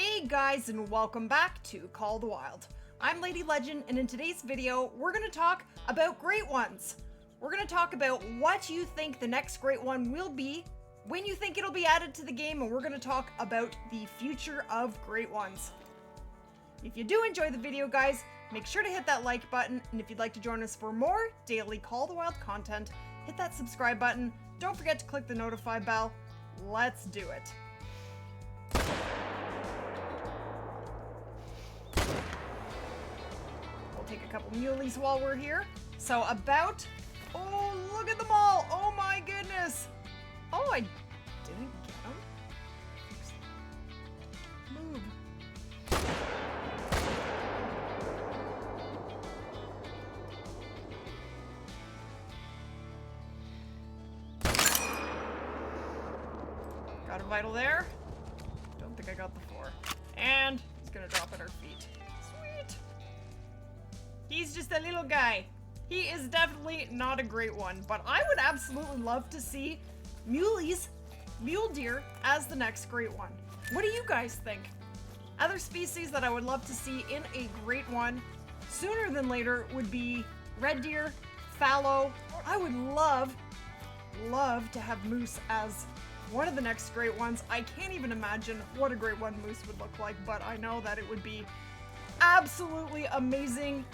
Hey guys, and welcome back to Call the Wild. I'm Lady Legend, and in today's video, we're going to talk about great ones. We're going to talk about what you think the next great one will be, when you think it'll be added to the game, and we're going to talk about the future of great ones. If you do enjoy the video, guys, make sure to hit that like button, and if you'd like to join us for more daily Call the Wild content, hit that subscribe button. Don't forget to click the notify bell. Let's do it. We'll take a couple muleys while we're here. So oh, look at them all. Oh my goodness. Oh, I didn't get them. Move. Got a vital there. Don't think I got the 4. And he's gonna drop at our feet. Sweet. He's just a little guy. He is definitely not a great one, but I would absolutely love to see Mule Deer as the next great one. What do you guys think? Other species that I would love to see in a great one sooner than later would be red deer, fallow. I would love to have moose as one of the next great ones. I can't even imagine what a great one moose would look like, but I know that it would be absolutely amazing.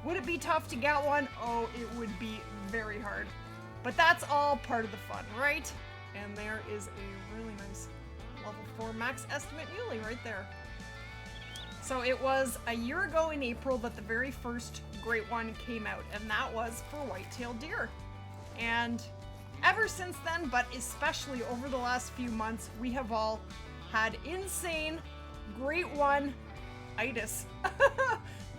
Would it be tough to get one? Oh, it would be very hard. But that's all part of the fun, right? And there is a really nice level 4 max estimate muley right there. So it was a year ago in April that the very first great one came out, and that was for whitetail deer. And ever since then, but especially over the last few months, we have all had insane great one-itis.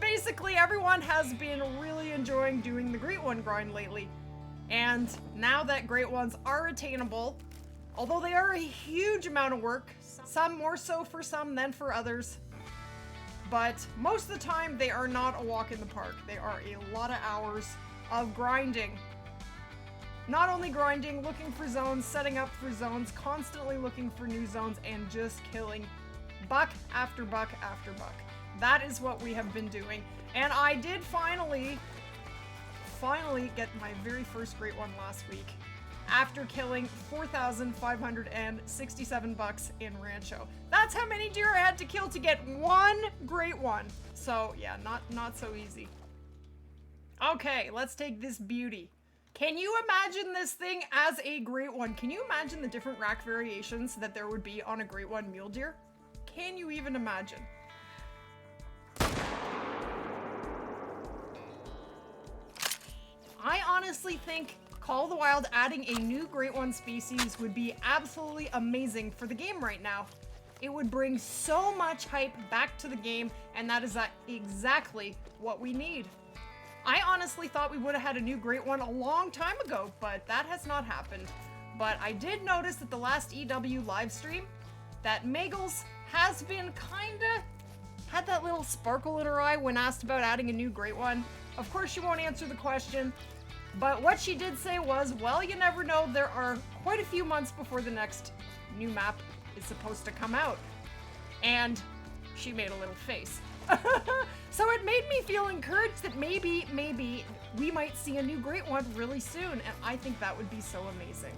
Basically, everyone has been really enjoying doing the great one grind lately. And now that great ones are attainable, although they are a huge amount of work, some more so for some than for others, but most of the time they are not a walk in the park. They are a lot of hours of grinding. Not only grinding, looking for zones, setting up for zones, constantly looking for new zones, and just killing buck after buck after buck. That is what we have been doing. And I did finally get my very first great one last week after killing 4,567 bucks in Rancho. That's how many deer I had to kill to get one great one. So yeah, not so easy. Okay, let's take this beauty. Can you imagine this thing as a great one? Can you imagine the different rack variations that there would be on a great one mule deer? Can you even imagine? I honestly think Call the Wild adding a new great one species would be absolutely amazing for the game right now. It would bring so much hype back to the game, and that is exactly what we need. I honestly thought we would have had a new great one a long time ago, but that has not happened. But I did notice at the last EW live stream that Magels has been had that little sparkle in her eye when asked about adding a new great one. Of course, she won't answer the question, but what she did say was, well, you never know, there are quite a few months before the next new map is supposed to come out. And she made a little face. So it made me feel encouraged that maybe we might see a new great one really soon, and I think that would be so amazing.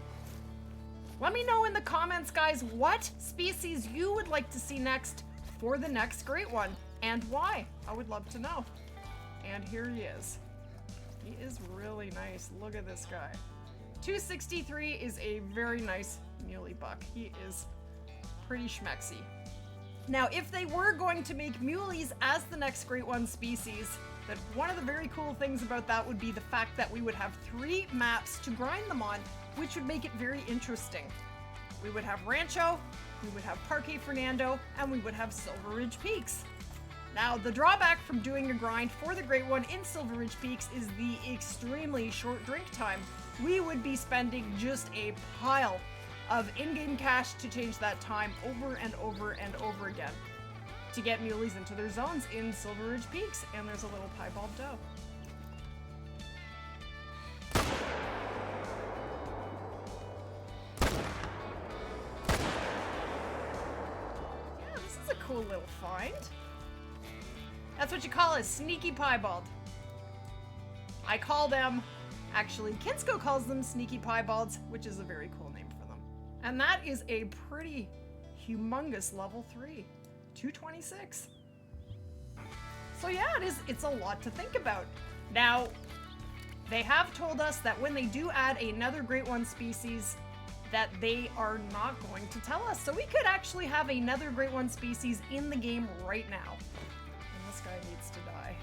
Let me know in the comments, guys, what species you would like to see next for the next great one, and why. I would love to know. And here he is. He is really nice. Look at this guy. 263 is a very nice muley buck. He is pretty schmexy. Now, if they were going to make muleys as the next great one species, then one of the very cool things about that would be the fact that we would have 3 maps to grind them on, which would make it very interesting. We would have Rancho, we would have Parque Fernando, and we would have Silver Ridge Peaks. Now, the drawback from doing a grind for the great one in Silver Ridge Peaks is the extremely short drink time. We would be spending just a pile of in-game cash to change that time over and over and over again to get muleys into their zones in Silver Ridge Peaks. And there's a little piebald doe. cool little find. That's what you call a sneaky piebald. I call them, actually, Kinsko calls them sneaky piebalds, which is a very cool name for them. And that is a pretty humongous level 3, 226. So yeah, it's a lot to think about. Now, they have told us that when they do add another Great One species, that they are not going to tell us. So we could actually have another Great One species in the game right now. And this guy needs to die.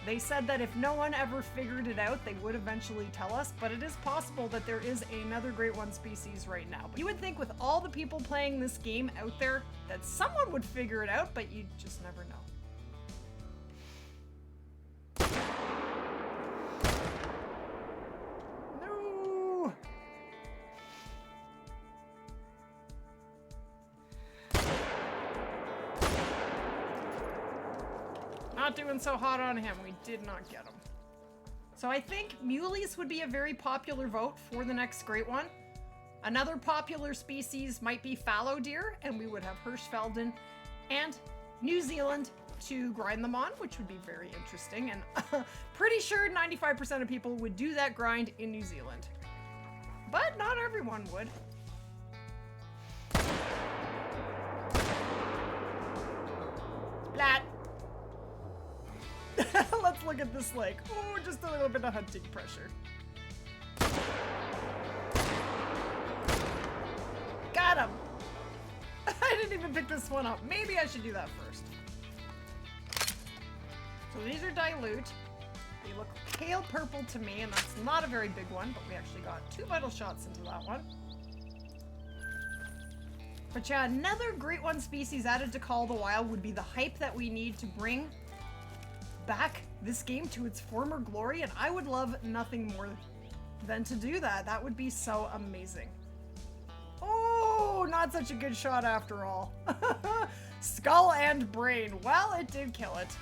They said that if no one ever figured it out, they would eventually tell us, but it is possible that there is another Great One species right now. But you would think with all the people playing this game out there that someone would figure it out, but you just never know. No! Not doing so hot on him. We did not get him. So I think muleys would be a very popular vote for the next Great One. Another popular species might be fallow deer, and we would have Hirschfelden and New Zealand to grind them on, which would be very interesting. And pretty sure 95% of people would do that grind in New Zealand. But not everyone would. Blat. Let's look at this lake. Oh, just a little bit of hunting pressure. Got him! I didn't even pick this one up. Maybe I should do that first. So these are dilute. They look pale purple to me, and that's not a very big one, but we actually got 2 vital shots into that one. But yeah, another Great One species added to Call of the Wild would be the hype that we need to bring back this game to its former glory, and I would love nothing more than to do that. That would be so amazing. Oh, not such a good shot after all. Skull and brain. Well, it did kill it.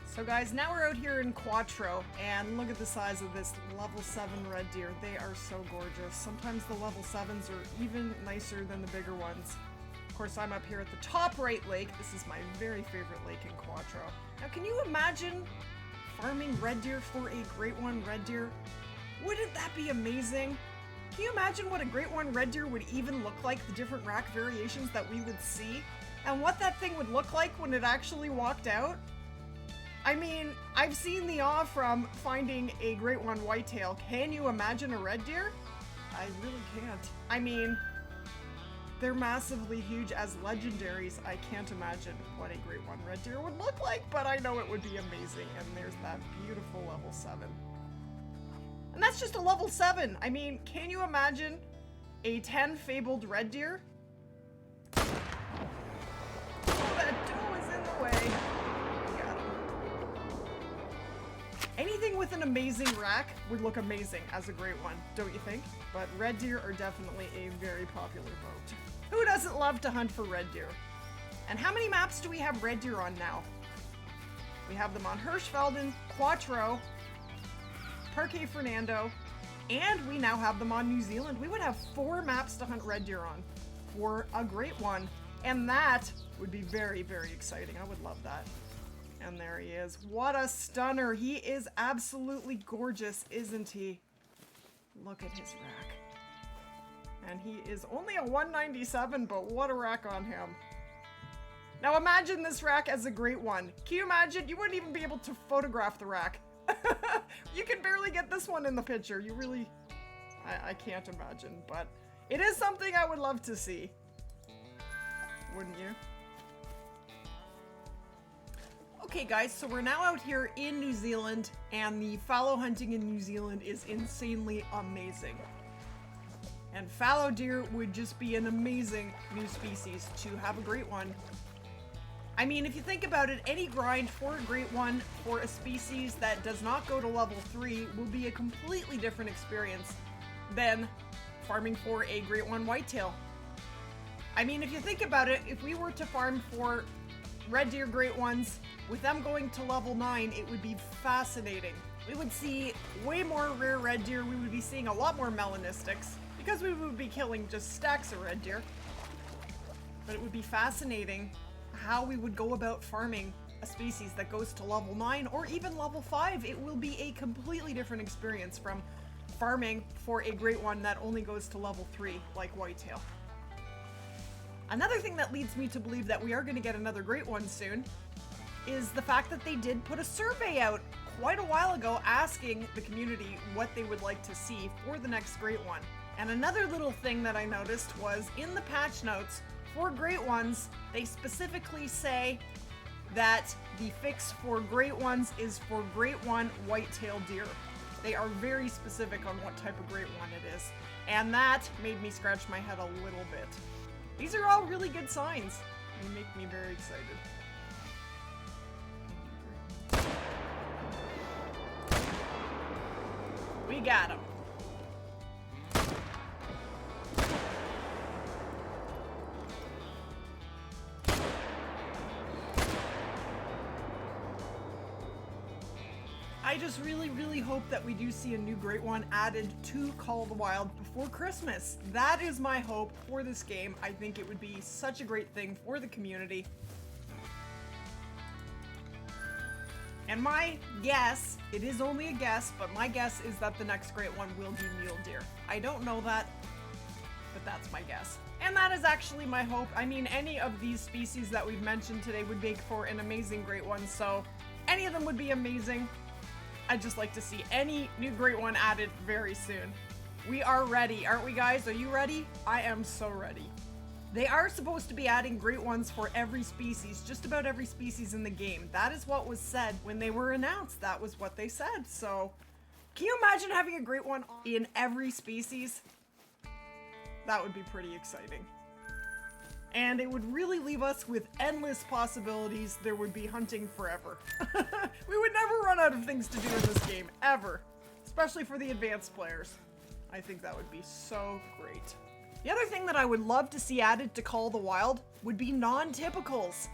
So guys, now we're out here in Quattro, and look at the size of this level 7 red deer. They are so gorgeous. Sometimes the level 7s are even nicer than the bigger ones. Of course, I'm up here at the top right lake. This is my very favorite lake in Quattro. Now, can you imagine farming red deer for a Great One red deer? Wouldn't that be amazing? Can you imagine what a Great One red deer would even look like, the different rack variations that we would see? And what that thing would look like when it actually walked out? I mean, I've seen the awe from finding a Great One whitetail. Can you imagine a red deer? I really can't. I mean, they're massively huge as legendaries. I can't imagine what a Great One red deer would look like, but I know it would be amazing. And there's that beautiful level 7. And that's just a level 7. I mean, can you imagine a 10 fabled red deer? Oh, that doe is in the way. Got him. Anything with an amazing rack would look amazing as a Great One, don't you think? But red deer are definitely a very popular vote. Who doesn't love to hunt for red deer? And how many maps do we have red deer on now? We have them on Hirschfelden, Quattro, Parque Fernando, and we now have them on New Zealand. We would have 4 maps to hunt red deer on for a Great One, and that would be very, very exciting. I would love that. And there he is. What a stunner. He is absolutely gorgeous, isn't he? Look at his rack. And he is only a 197, but what a rack on him. Now imagine this rack as a Great One. Can you imagine? You wouldn't even be able to photograph the rack. You can barely get this one in the picture. You really... I can't imagine, but it is something I would love to see. Wouldn't you? Okay guys, so we're now out here in New Zealand, and the fallow hunting in New Zealand is insanely amazing. And fallow deer would just be an amazing new species to have a Great One. I mean, if you think about it, any grind for a Great One for a species that does not go to level 3 will be a completely different experience than farming for a Great One whitetail. I mean, if you think about it, if we were to farm for red deer Great Ones, with them going to level 9, it would be fascinating. We would see way more rare red deer, we would be seeing a lot more melanistics, because we would be killing just stacks of red deer. But it would be fascinating how we would go about farming a species that goes to level 9 or even level 5. It will be a completely different experience from farming for a great one that only goes to level 3, like Whitetail. Another thing that leads me to believe that we are going to get another great one soon is the fact that they did put a survey out quite a while ago asking the community what they would like to see for the next great one. And another little thing that I noticed was in the patch notes for great ones, they specifically say that the fix for great ones is for great one whitetail deer. They are very specific on what type of great one it is. And that made me scratch my head a little bit. These are all really good signs. They make me very excited. We got him. I just really hope that we do see a new great one added to Call of the Wild before Christmas. That is my hope for this game. I think it would be such a great thing for the community. And my guess, it is only a guess, but my guess is that the next great one will be Mule Deer. I don't know that, but that's my guess. And that is actually my hope. I mean, any of these species that we've mentioned today would make for an amazing great one, so any of them would be amazing. I'd just like to see any new great one added very soon. We are ready, aren't we guys? Are you ready? I am so ready. They are supposed to be adding great ones for every species, just about every species in the game. That is what was said when they were announced. That was what they said. So, can you imagine having a great one in every species? That would be pretty exciting. And it would really leave us with endless possibilities. There would be hunting forever. We would never run out of things to do in this game, ever. Especially for the advanced players. I think that would be so great. The other thing that I would love to see added to Call of the Wild would be non-typicals.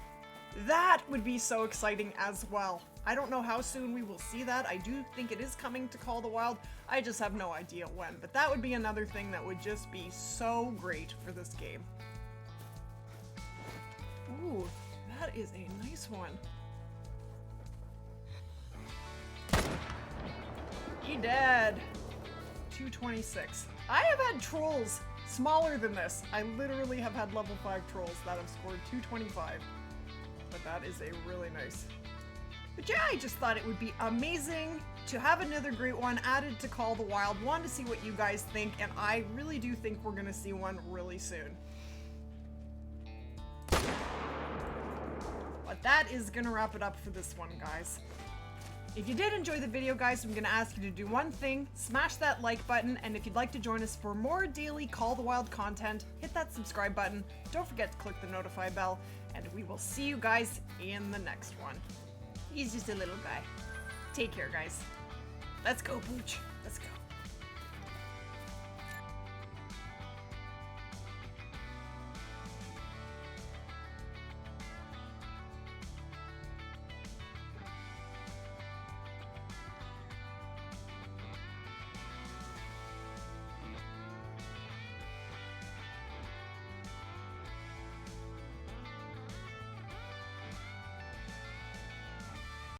That would be so exciting as well. I don't know how soon we will see that. I do think it is coming to Call of the Wild. I just have no idea when. But that would be another thing that would just be so great for this game. Ooh, that is a nice one. He dead. 226. I have had trolls smaller than this. I literally have had level 5 trolls that have scored 225. But that is a really nice. But yeah, I just thought it would be amazing to have another great one added to Call of the Wild. Wanted to see what you guys think, and I really do think we're gonna see one really soon. But that is gonna wrap it up for this one, guys. If you did enjoy the video, guys, I'm gonna ask you to do one thing, smash that like button, and if you'd like to join us for more daily Call of the Wild content, hit that subscribe button. Don't forget to click the notify bell, and we will see you guys in the next one. He's just a little guy. Take care, guys. Let's go, Pooch. Let's go.